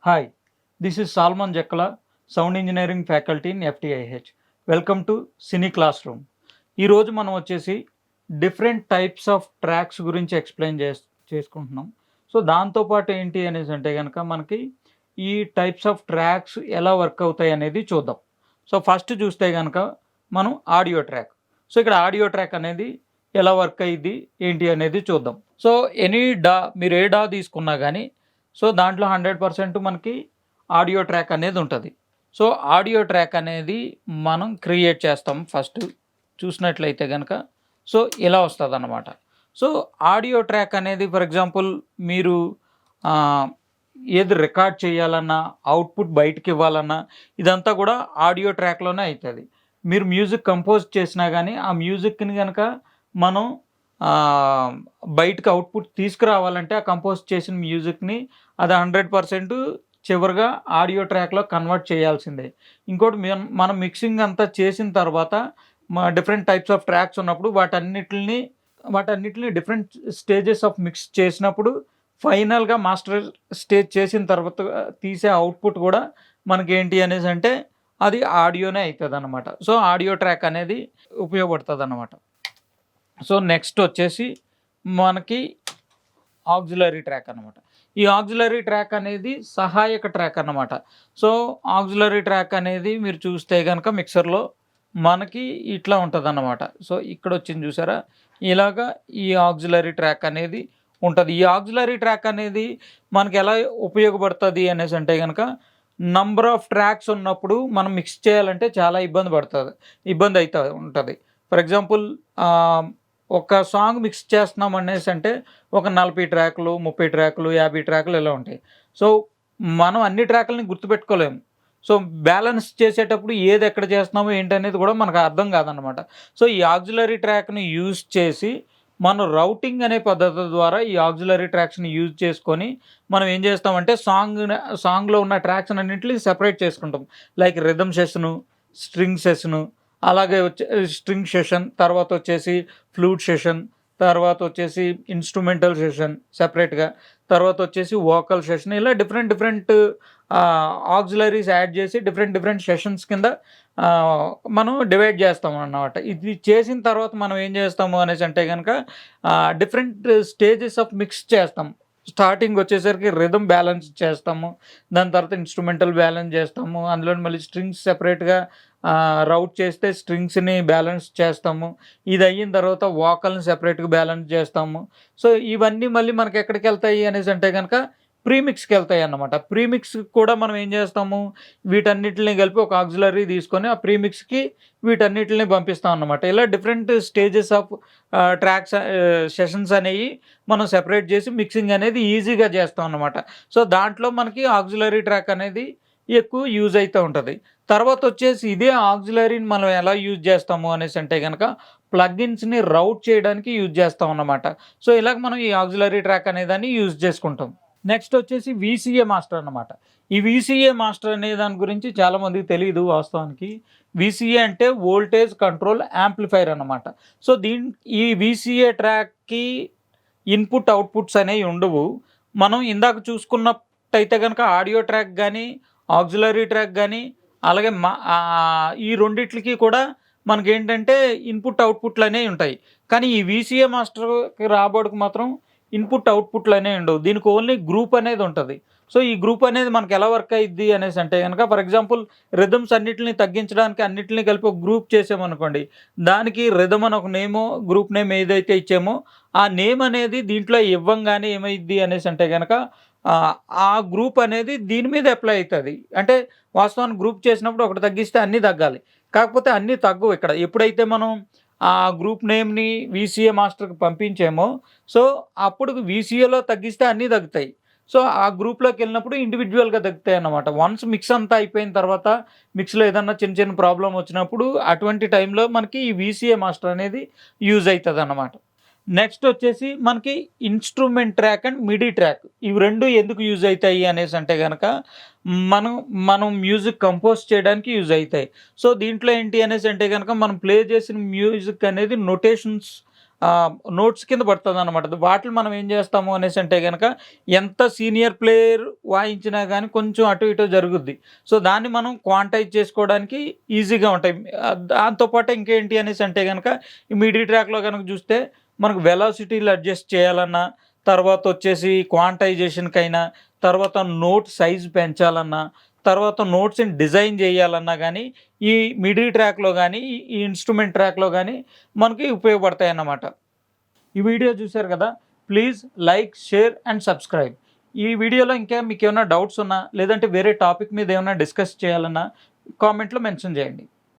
Hi, this is Salman Jakala, Sound Engineering Faculty in FTIH. Welcome to cine class room. ఈరోజు మనం వచ్చేసి different types of tracks గురించి explain చేసుకుంటున్నాం. So దాంతోపాటు ఏంటి అనేసి అంటే కనుక మనకి ఈ టైప్స్ ఆఫ్ ట్రాక్స్ ఎలా వర్క్ అవుతాయి అనేది చూద్దాం. సో ఫస్ట్ చూస్తే కనుక మనం ఆడియో ట్రాక్. సో ఇక్కడ ఆడియో ట్రాక్ అనేది ఎలా వర్క్ అయ్యిద్ది ఏంటి అనేది చూద్దాం. సో మీరు ఏ డా తీసుకున్నా కానీ సో దాంట్లో 100% మనకి ఆడియో ట్రాక్ అనేది ఉంటుంది. సో ఆడియో ట్రాక్ అనేది మనం క్రియేట్ చేస్తాం ఫస్ట్ చూసినట్లయితే కనుక. సో ఇలా వస్తుందన్నమాట. సో ఆడియో ట్రాక్ అనేది ఫర్ ఎగ్జాంపుల్ మీరు ఏది రికార్డ్ చేయాలన్నా, అవుట్పుట్ బయటకి ఇవ్వాలన్నా ఇదంతా కూడా ఆడియో ట్రాక్లోనే అవుతుంది. మీరు మ్యూజిక్ కంపోజ్ చేసినా కానీ ఆ మ్యూజిక్ని కనుక మనం బయటకి అవుట్పుట్ తీసుకురావాలంటే ఆ కంపోజ్ చేసిన మ్యూజిక్ని అది 100% చివరిగా ఆడియో ట్రాక్‌లో కన్వర్ట్ చేయాల్సిందే. ఇంకోటి మనం మిక్సింగ్ అంతా చేసిన తర్వాత డిఫరెంట్ టైప్స్ ఆఫ్ ట్రాక్స్ ఉన్నప్పుడు వాటన్నిటిని డిఫరెంట్ స్టేజెస్ ఆఫ్ మిక్స్ చేసినప్పుడు ఫైనల్‌గా మాస్టర్ స్టేజ్ చేసిన తర్వాత తీసే అవుట్పుట్ కూడా మనకేంటి అనేసి అంటే అది ఆడియోనే అయితదనమాట. సో ఆడియో ట్రాక్ అనేది ఉపయోగపడుతదనమాట. సో నెక్స్ట్ వచ్చేసి మనకి ఆక్సిలరీ ట్రాక్ అనమాట. ఈ ఆక్సిలరీ ట్రాక్ అనేది సహాయక ట్రాక్ అన్నమాట. సో ఆక్సిలరీ ట్రాక్ అనేది మీరు చూస్తే గనక మిక్సర్‌లో మనకి ఇట్లా ఉంటదన్నమాట. సో ఇక్కడొచ్చింది చూసారా? ఇలాగా ఈ ఆక్సిలరీ ట్రాక్ అనేది ఉంటది. ఈ ఆక్సిలరీ ట్రాక్ అనేది మనకెలా ఉపయోగపడతది అనేసంటే గనక నంబర్ ఆఫ్ ట్రాక్స్ ఉన్నప్పుడు మనం మిక్స్ చేయాలంటే చాలా ఇబ్బందయితా ఉంటది. ఫర్ ఎగ్జాంపుల్ ఒక సాంగ్ మిక్స్ చేస్తున్నాం అనేసంటే ఒక 40 ట్రాకులు, 30 ట్రాకులు, 50 ట్రాకులు ఇలా ఉంటాయి. సో మనం అన్ని ట్రాకులని గుర్తుపెట్టుకోలేము. సో బ్యాలెన్స్ చేసేటప్పుడు ఏది ఎక్కడ చేస్తున్నామో ఏంటనేది కూడా మనకు అర్థం కాదనమాట. సో ఈ ఆక్సిలరీ ట్రాక్‌ని యూజ్ చేసి మనం రౌటింగ్ అనే పద్ధతి ద్వారా ఈ ఆక్సిలరీ ట్రాక్స్‌ని యూజ్ చేసుకొని మనం ఏం చేస్తామంటే సాంగ్‌లో ఉన్న ట్రాక్స్ అన్నిటిని సెపరేట్ చేసుకుంటాం. Like rhythm session, string session, అలాగే స్ట్రింగ్ సెషన్, తర్వాత వచ్చేసి ఫ్లూట్ సెషన్, తర్వాత వచ్చేసి ఇన్‌స్ట్రుమెంటల్ సెషన్ సెపరేట్‌గా, తర్వాత వచ్చేసి వోకల్ సెషన్, ఇలా డిఫరెంట్ ఆక్సిలరీస్ యాడ్ చేసి డిఫరెంట్ సెషన్స్ కింద మనం డివైడ్ చేస్తామన్నమాట. ఇది చేసిన తర్వాత మనం ఏం చేస్తాము అనేసి అంటే గనక డిఫరెంట్ స్టేజెస్ ఆఫ్ మిక్స్ చేస్తాం. స్టార్టింగ్ వచ్చేసరికి రిథమ్ బ్యాలెన్స్ చేస్తాము. దాని తర్వాత ఇన్‌స్ట్రుమెంటల్ బ్యాలెన్స్ చేస్తాము. అందులోని మళ్ళీ స్ట్రింగ్స్ సెపరేట్‌గా రౌట్ చేస్తే స్ట్రింగ్స్‌ని బ్యాలెన్స్ చేస్తాము. ఇది అయిన తర్వాత వోకల్‌ని సెపరేట్‌గా బ్యాలెన్స్ చేస్తాము. సో ఇవన్నీ మళ్ళీ మనకెక్కడికెళ్తాయి అనేసంటే గనక ప్రీమిక్స్‌కెళ్తాయన్నమాట. ప్రీమిక్స్‌కి కూడా మనం ఏం చేస్తాము, వీటన్నిటిని కలిపి ఒక ఆక్సిలరీ తీసుకొని ఆ ప్రీమిక్స్‌కి వీటన్నిటిని పంపిస్తాం అన్నమాట. ఇలా డిఫరెంట్ స్టేజెస్ ఆఫ్ సెషన్స్ అనేయి మనం సెపరేట్ చేసి మిక్సింగ్ అనేది ఈజీగా చేస్తాం అన్నమాట. సో దాంట్లో మనకి ఆక్సిలరీ ట్రాక్ అనేది ఎక్కువ యూజ్ అయితా ఉంటది. తర్వాత వచ్చేసి ఇదే ఆక్సిలరీని మనం ఎలా యూజ్ చేస్తాము అనేసంటే గనక ప్లగిన్స్‌ని రౌట్ చేయడానికి యూజ్ చేస్తాం అన్నమాట. సో ఇలాగ మనం ఈ ఆక్సిలరీ ట్రాక్ అనేదాన్ని యూజ్ చేసుకుంటాం. నెక్స్ట్ వచ్చేసి వీసీఏ మాస్టర్ అన్నమాట. ఈ వీసీఏ మాస్టర్ అనే దాని గురించి చాలామందికి తెలీదు వాస్తవానికి. వీసీఏ అంటే వోల్టేజ్ కంట్రోల్ యాంప్లిఫైయర్ అన్నమాట. సో ఈ వీసీఏ ట్రాక్‌కి ఇన్‌పుట్, అవుట్‌పుట్స్ అనేవి ఉండవు. మనం ఇందాక చూసుకున్నట్టయితే గనక ఆడియో ట్రాక్ గానీ, ఆక్సిలరీ ట్రాక్ గానీ, అలాగే ఈ రెండిట్లికి కూడా మనకేంటంటే ఇన్‌పుట్, అవుట్‌పుట్‌లనేవి ఉంటాయి. కానీ ఈ వీసీఏ మాస్టర్‌కి రాబోడుకు మాత్రం ఇన్‌పుట్, అవుట్‌పుట్‌లనేవి ఉండవు. దీనికి ఓన్లీ గ్రూప్ అనేది ఉంటది. సో ఈ గ్రూప్ అనేది మనకి ఎలా వర్క్ అయ్యిద్ది అనేసంటే గనక ఫర్ ఎగ్జాంపుల్ రిథమ్స్ అన్నిటిని తగ్గించడానికి అన్నిటిని కలిపి ఒక గ్రూప్ చేసామనుకోండి. దానికి రిథమ్ అని ఒక గ్రూప్ నేమ్ ఏదైతే ఇచ్చామో ఆ నేమ్ అనేది దీంట్లో ఇవ్వంగానే ఏమైద్ది అనేసంటే గనక ఆ గ్రూప్ అనేది దీని మీద అప్లై అయితది. అంటే వాస్తవానికి గ్రూప్ చేసినప్పుడు ఒకటి తగ్గిస్తే అన్నీ తగ్గాలి. కాకపోతే అన్నీ తగ్గవు ఇక్కడ. ఎప్పుడైతే మనం ఆ గ్రూప్ నేమ్‌ని వీసీఏ మాస్టర్‌కి పంపించామో సో అప్పుడు వీసీఏలో తగ్గిస్తే అన్నీ తగ్గుతాయి. సో ఆ గ్రూప్‌లోకెళ్ళినప్పుడు ఇండివిడ్యువల్‌గా తగ్గుతాయన్నమాట. వన్స్ మిక్స్ అంతా అయిపోయిన తర్వాత మిక్స్‌లో ఏదన్నా చిన్న ప్రాబ్లమ్ వచ్చినప్పుడు అటువంటి టైంలో మనకి ఈ వీసీఏ మాస్టర్ అనేది యూజ్ అయితదన్నమాట. నెక్స్ట్ వచ్చేసి మనకి instrument track and MIDI track. ఇవి 2 ఎందుకు యూజ్ అయితాయి అనేసంటే గనక మనం మనం మ్యూజిక్ కంపోజ్ చేయడానికి యూజ్ అయితాయి. సో దీంట్లో ఏంటి అనేసంటే గనక మనం ప్లే చేసిన మ్యూజిక్ అనేది నొటేషన్స్ నోట్స్ కింద పడతదనమాట. వాటిని మనం ఏం చేస్తాము అనేసంటే గనక, ఎంత సీనియర్ ప్లేయర్ వాయించినా గానీ కొంచెం అటు ఇటు జరుగుద్ది. సో, దాన్ని మనం క్వాంటైజ్ చేసుకోవడానికి ఈజీగా ఉంటాయి. దాంతో పాటు ఇంకేంటి అనేసంటే గనక, ఈ మిడీ ట్రాక్‌లో గనక చూస్తే మనకు వెలాసిటీలు అడ్జస్ట్ చేయాలన్నా, తర్వాతొచ్చేసి క్వాంటైజేషన్‌కైనా, తర్వాత నోట్ సైజ్ పెంచాలన్నా, తర్వాత నోట్స్‌ని డిజైన్ జేయాలన్నా గానీ, ఈ మిడీ ట్రాక్‌లో గానీ, ఈ ఇన్‌స్ట్రుమెంట్ ట్రాక్‌లో గానీ మనకి ఉపయోగపడతాయన్నమాట. ఈ వీడియో చూసారు కదా! Please like, share and subscribe. ఈ వీడియోలో ఇంకా మీకేమైనా డౌట్స్ ఉన్నా, లేదంటే వేరే టాపిక్ మీద ఏమన్నా డిస్కస్ చేయాలన్నా కామెంట్‌లో మెన్షన్ చేయండి.